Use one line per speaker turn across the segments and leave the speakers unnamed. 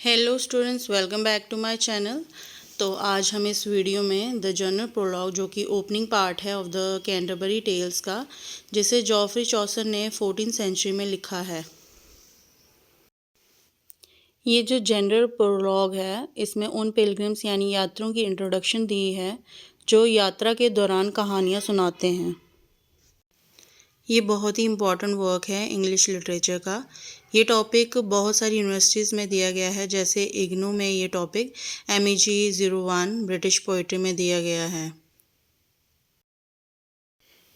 Hello students, welcome back to my channel. तो आज हम इस वीडियो में द जनरल प्रोलॉग जो कि ओपनिंग पार्ट है ऑफ द कैंटरबरी टेल्स का, जिसे जॉफ्री चौसर ने 14वीं सेंचुरी में लिखा है। ये जो जनरल प्रोलॉग है, इसमें उन पिलग्रिम्स यानी यात्रियों की इंट्रोडक्शन दी है जो यात्रा के दौरान कहानियाँ सुनाते हैं। ये बहुत ही इम्पॉर्टेंट वर्क है इंग्लिश लिटरेचर का। ये टॉपिक बहुत सारी यूनिवर्सिटीज़ में दिया गया है, जैसे इग्नू में ये टॉपिक MEG 01 ब्रिटिश पोइट्री में दिया गया है।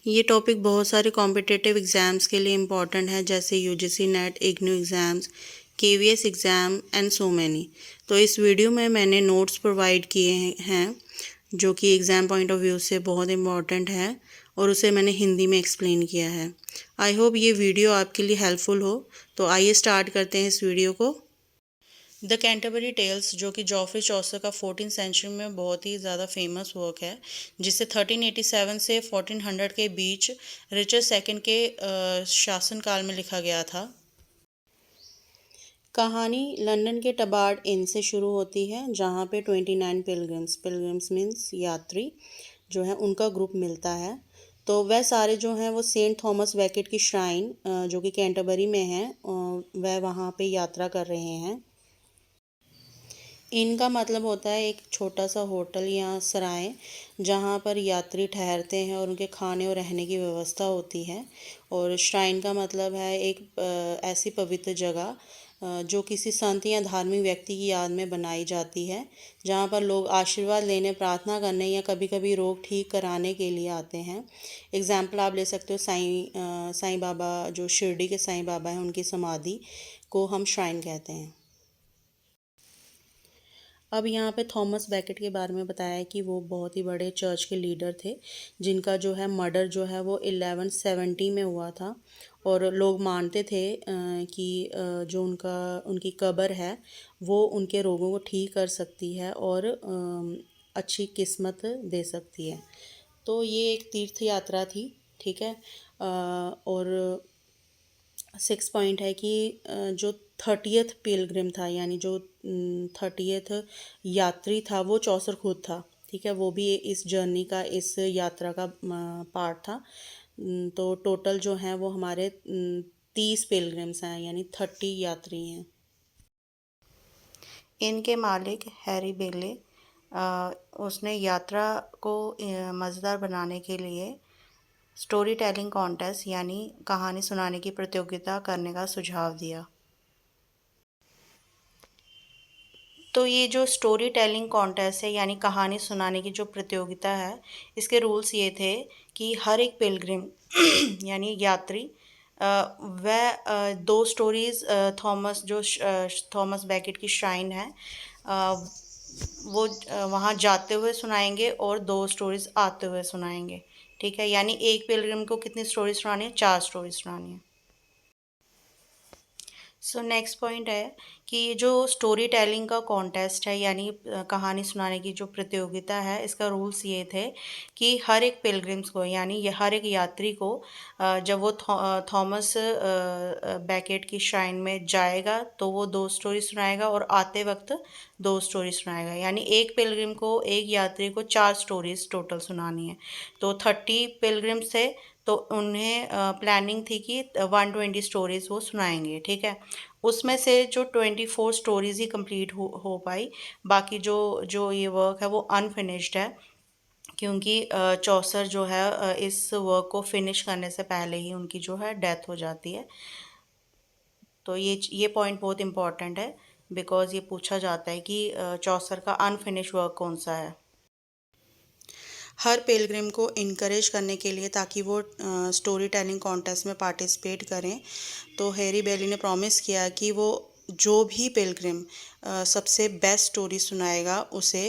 ये टॉपिक बहुत सारे कॉम्पिटिटिव एग्ज़ाम्स के लिए इम्पॉर्टेंट है, जैसे UGC net, IGNOU exams, KVS exam and so many. तो इस वीडियो में मैंने नोट्स प्रोवाइड किए हैं जो कि एग्ज़ाम पॉइंट ऑफ व्यू से बहुत इम्पॉर्टेंट है, और उसे मैंने हिंदी में एक्सप्लेन किया है। आई होप ये वीडियो आपके लिए हेल्पफुल हो। तो आइए स्टार्ट करते हैं इस वीडियो को। द कैंटरबरी टेल्स जो कि जॉफ्री चौसर का 14वीं सेंचुरी में बहुत ही ज़्यादा फेमस वर्क है, जिसे 1387 से 1400 के बीच रिचर्ड सेकंड के शासनकाल में लिखा गया था। कहानी लंदन के टबार्ड इन से शुरू होती है, जहाँ पे 29 पिलग्रिम्स मीन्स यात्री जो है उनका ग्रुप मिलता है। तो वह सारे जो हैं वो सेंट थॉमस बैकेट की श्राइन जो कि कैंटरबरी में है, वह वहाँ पे यात्रा कर रहे हैं। इनका मतलब होता है एक छोटा सा होटल या सराय जहाँ पर यात्री ठहरते हैं और उनके खाने और रहने की व्यवस्था होती है। और श्राइन का मतलब है एक ऐसी पवित्र जगह जो किसी संत या धार्मिक व्यक्ति की याद में बनाई जाती है, जहाँ पर लोग आशीर्वाद लेने, प्रार्थना करने या कभी कभी रोग ठीक कराने के लिए आते हैं। एग्जाम्पल आप ले सकते हो साईं बाबा, जो शिरडी के साईं बाबा हैं, उनकी समाधि को हम श्राइन कहते हैं। अब यहाँ पे थॉमस बैकेट के बारे में बताया है कि वो बहुत ही बड़े चर्च के लीडर थे, जिनका जो है मर्डर जो है वो 1170 में हुआ था। और लोग मानते थे कि जो उनकी कब्र है वो उनके रोगों को ठीक कर सकती है और अच्छी किस्मत दे सकती है। तो ये एक तीर्थ यात्रा थी, ठीक है। और 6 पॉइंट है कि जो 30th पिलग्रिम था, यानी जो 30th यात्री था, वो चौसर खुद था, ठीक है। वो भी इस जर्नी का, इस यात्रा का पार्ट था। तो टोटल जो हैं वो हमारे 30 पिलग्रिम्स हैं, यानी 30 यात्री हैं। इनके मालिक हैरी बेले, उसने यात्रा को मज़ेदार बनाने के लिए स्टोरी टेलिंग कॉन्टेस्ट यानी कहानी सुनाने की प्रतियोगिता करने का सुझाव दिया। तो ये जो स्टोरी टेलिंग कॉन्टेस्ट है यानी कहानी सुनाने की जो प्रतियोगिता है, इसके रूल्स ये थे कि हर एक पिलग्रिम यानी यात्री वह 2 स्टोरीज़ थॉमस बैकेट की श्राइन है, वो वहाँ जाते हुए सुनाएंगे और 2 स्टोरीज़ आते हुए सुनाएंगे, ठीक है। यानी एक पिलग्रिम को कितनी स्टोरी सुनानी है? 4 स्टोरी सुनानी है। सो नेक्स्ट पॉइंट है कि ये जो स्टोरी टेलिंग का कॉन्टेस्ट है यानी कहानी सुनाने की जो प्रतियोगिता है, इसका रूल्स ये थे कि हर एक पिलग्रिम्स को यानी ये हर एक यात्री को जब वो थॉमस बैकेट की श्राइन में जाएगा तो वो 2 स्टोरी सुनाएगा और आते वक्त 2 स्टोरी सुनाएगा। यानी एक पिलग्रिम को, एक यात्री को 4 स्टोरीज टोटल सुनानी है। तो 30 पिलग्रिम्स थे, तो उन्हें प्लानिंग थी कि 120 स्टोरीज़ वो सुनाएंगे, ठीक है। उसमें से जो 24 स्टोरीज़ ही कंप्लीट हो पाई। बाकी जो जो ये वर्क है वो अनफिनिश्ड है, क्योंकि चौसर जो है इस वर्क को फिनिश करने से पहले ही उनकी जो है डेथ हो जाती है। तो ये पॉइंट बहुत इम्पॉर्टेंट है, बिकॉज़ ये पूछा जाता है कि चौसर का अनफिनिश वर्क कौन सा है। हर पिलग्रिम को इनकरेज करने के लिए, ताकि वो स्टोरी टेलिंग कॉन्टेस्ट में पार्टिसिपेट करें, तो हैरी बेली ने प्रॉमिस किया कि वो जो भी पिलग्रिम सबसे बेस्ट स्टोरी सुनाएगा उसे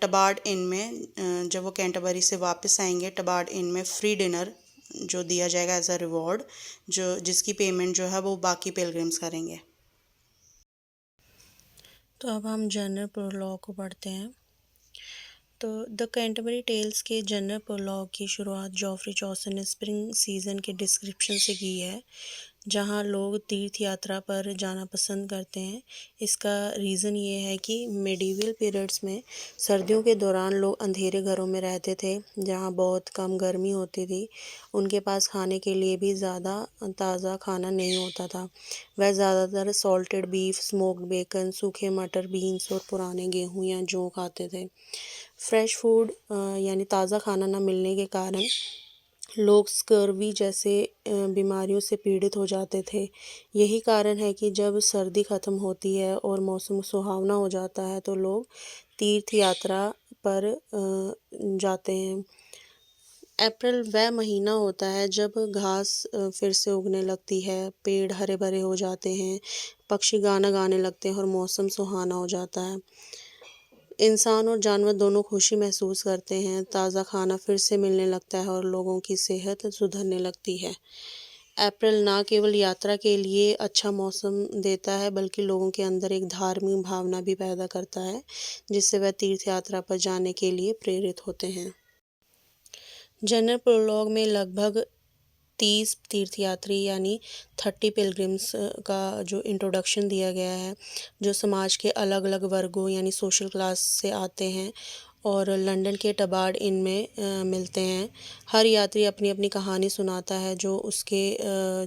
टबार्ड इन में, जब वो कैंटरबरी से वापस आएंगे, टबार्ड इन में फ्री डिनर जो दिया जाएगा एज अ रिवॉर्ड, जो जिसकी पेमेंट जो है वो बाकी पिलग्रिम्स करेंगे। तो अब हम जनरल प्रोलॉग को पढ़ते हैं। तो द कैंटरबरी टेल्स के जनरल प्रोलॉग की शुरुआत जॉफ्री चौसर ने स्प्रिंग सीज़न के डिस्क्रिप्शन से की है, जहाँ लोग तीर्थ यात्रा पर जाना पसंद करते हैं। इसका रीज़न ये है कि मेडिवल पीरियड्स में सर्दियों के दौरान लोग अंधेरे घरों में रहते थे, जहाँ बहुत कम गर्मी होती थी। उनके पास खाने के लिए भी ज़्यादा ताज़ा खाना नहीं होता था। वह ज़्यादातर सॉल्टेड बीफ, स्मोक्ड बेकन, सूखे मटर, बीन्स और पुराने गेहूँ या जौ खाते थे। फ्रेश फूड यानी ताज़ा खाना न मिलने के कारण लोग स्कर्वी जैसे बीमारियों से पीड़ित हो जाते थे। यही कारण है कि जब सर्दी ख़त्म होती है और मौसम सुहावना हो जाता है तो लोग तीर्थ यात्रा पर जाते हैं। अप्रैल वह महीना होता है जब घास फिर से उगने लगती है, पेड़ हरे भरे हो जाते हैं, पक्षी गाना गाने लगते हैं और मौसम सुहाना हो जाता है। इंसान और जानवर दोनों खुशी महसूस करते हैं, ताज़ा खाना फिर से मिलने लगता है और लोगों की सेहत सुधरने लगती है। अप्रैल ना केवल यात्रा के लिए अच्छा मौसम देता है, बल्कि लोगों के अंदर एक धार्मिक भावना भी पैदा करता है, जिससे वह तीर्थ यात्रा पर जाने के लिए प्रेरित होते हैं। जनरल प्रोलॉग में लगभग 30 तीर्थयात्री यानी 30 पिलग्रिम्स का जो इंट्रोडक्शन दिया गया है, जो समाज के अलग अलग वर्गों यानी सोशल क्लास से आते हैं और लंदन के टबार्ड इन में मिलते हैं। हर यात्री अपनी अपनी कहानी सुनाता है जो उसके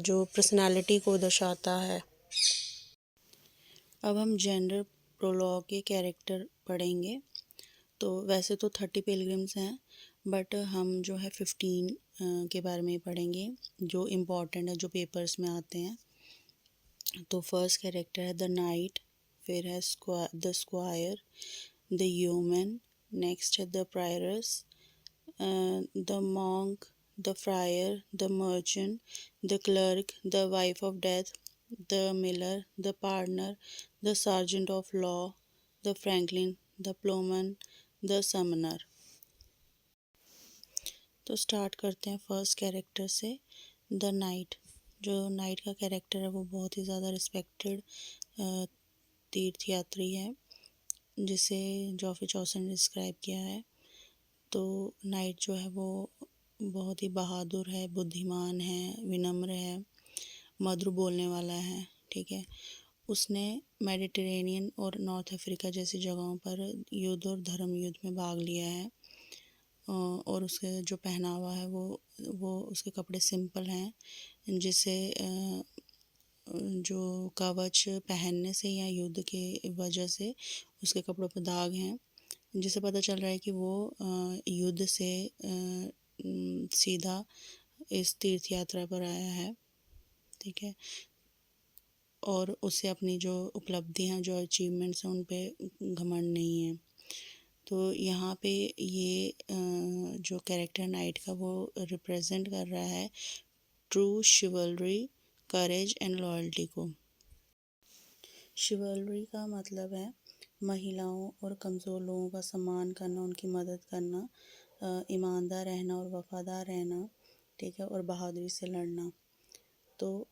जो पर्सनालिटी को दर्शाता है। अब हम जनरल प्रोलॉग के कैरेक्टर पढ़ेंगे। तो वैसे तो 30 पिलग्रिम्स हैं, बट हम जो है 15 के बारे में पढ़ेंगे जो इम्पोर्टेंट है, जो पेपर्स में आते हैं। तो फर्स्ट कैरेक्टर है द नाइट, फिर है the squire, the human, next है the prioress, the monk, the friar, the merchant, the clerk, the wife of death, the miller, the partner, the sergeant of law, the franklin, the ploughman, the summoner. तो start करते हैं first character से, the knight. जो knight का character है वो बहुत ही ज़्यादा रिस्पेक्टेड तीर्थ यात्री है, जिसे जॉफी चौसर ने डिस्क्राइब किया है। तो नाइट जो है वो बहुत ही बहादुर है, बुद्धिमान है, विनम्र है, मधुर बोलने वाला है, ठीक है। उसने मेडिटेरेनियन और नॉर्थ अफ्रीका जैसी जगहों पर युद्ध और धर्म युद्ध में भाग लिया है। और उसके जो पहनावा है वो उसके कपड़े सिंपल हैं, जिसे जो कवच पहनने से या युद्ध के वजह से उसके कपड़ों पर दाग हैं, जिससे पता चल रहा है कि वो युद्ध से सीधा इस तीर्थ यात्रा पर आया है, ठीक है। और उसे अपनी जो उपलब्धियां, जो अचीवमेंट्स हैं, उन पे घमंड नहीं है। तो यहाँ पे ये जो कैरेक्टर नाइट का वो रिप्रेजेंट कर रहा है ट्रू शिवलरी, करेज एंड लॉयल्टी को। शिवलरी का मतलब है महिलाओं और कमज़ोर लोगों का सम्मान करना, उनकी मदद करना, ईमानदार रहना और वफादार रहना, ठीक है, और बहादुरी से लड़ना। तो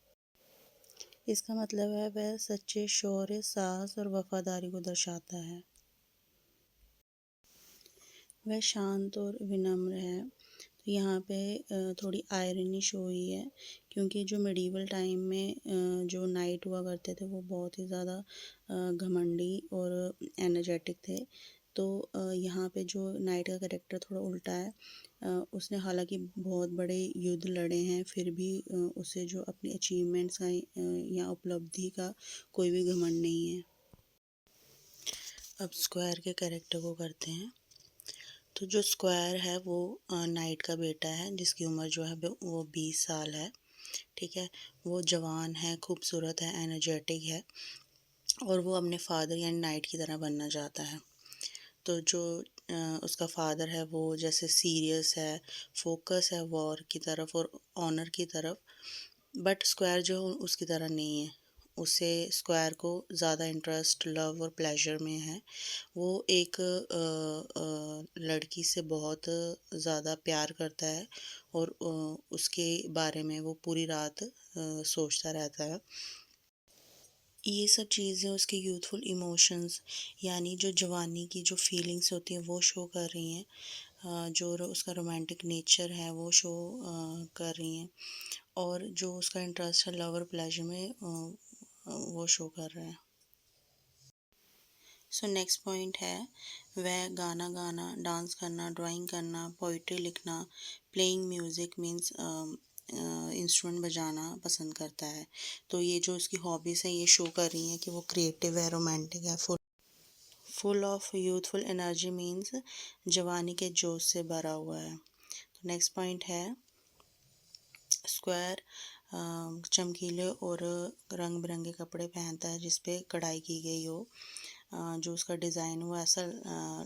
इसका मतलब है वह सच्चे शौर्य, साहस और वफादारी को दर्शाता है। वह शांत और विनम्र है। तो यहाँ पे थोड़ी आयरनी शो हुई है, क्योंकि जो मिडीवल टाइम में जो नाइट हुआ करते थे वो बहुत ही ज़्यादा घमंडी और एनर्जेटिक थे। तो यहाँ पे जो नाइट का कैरेक्टर थोड़ा उल्टा है। उसने हालांकि बहुत बड़े युद्ध लड़े हैं, फिर भी उसे जो अपनी अचीवमेंट्स का या उपलब्धि का कोई भी घमंड नहीं है। अब स्क्वायर के कैरेक्टर को करते हैं। तो जो स्क्वायर है वो नाइट का बेटा है, जिसकी उम्र जो है वो 20 साल है, ठीक है। वो जवान है, खूबसूरत है, एनर्जेटिक है और वो अपने फादर यानी नाइट की तरह बनना चाहता है। तो जो उसका फादर है वो जैसे सीरियस है, फोकस है वॉर की तरफ और ऑनर की तरफ, बट स्क्वायर जो उसकी तरह नहीं है। उसे स्क्वायर को ज़्यादा इंटरेस्ट लव और प्लेजर में है। वो एक लड़की से बहुत ज़्यादा प्यार करता है और उसके बारे में वो पूरी रात सोचता रहता है। ये सब चीज़ें उसके यूथफुल इमोशंस यानी जो जवानी की जो फीलिंग्स होती हैं वो शो कर रही हैं। जो उसका रोमांटिक नेचर है वो शो कर रही हैं। और जो उसका इंटरेस्ट है लव और प्लेजर में वो शो कर रहा है। सो नेक्स्ट पॉइंट है वह गाना गाना, डांस करना, ड्राइंग करना, पोइट्री लिखना, प्लेइंग म्यूज़िक मीन्स इंस्ट्रूमेंट बजाना पसंद करता है। तो ये जो उसकी हॉबीज़ हैं ये शो कर रही हैं कि वो क्रिएटिव है, रोमांटिक है, full of youthful energy means जवानी के जोश से भरा हुआ है। तो नेक्स्ट पॉइंट है स्क्वायर, चमकीले और रंग बिरंगे कपड़े पहनता है जिस पे कढ़ाई की गई हो। जो उसका डिज़ाइन वो ऐसा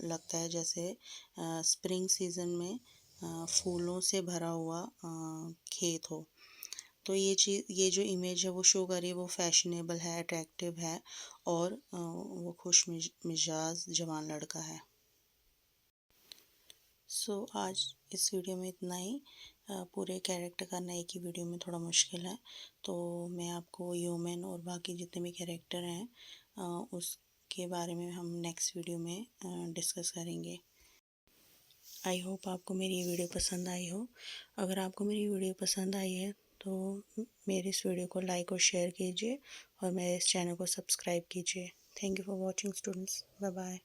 लगता है जैसे स्प्रिंग सीज़न में फूलों से भरा हुआ खेत हो। तो ये जो इमेज है वो शो कर रही है वो फैशनेबल है, अट्रैक्टिव है और वो खुश मिजाज जवान लड़का है। सो आज इस वीडियो में इतना ही। पूरे कैरेक्टर करना एक ही वीडियो में थोड़ा मुश्किल है, तो मैं आपको ह्यूमन और बाकी जितने भी कैरेक्टर हैं उसके बारे में हम नेक्स्ट वीडियो में डिस्कस करेंगे। आई होप आपको मेरी ये वीडियो पसंद आई हो। अगर आपको मेरी वीडियो पसंद आई है तो मेरे इस वीडियो को लाइक और शेयर कीजिए और मेरे इस चैनल को सब्सक्राइब कीजिए। Thank you for watching students. Bye bye.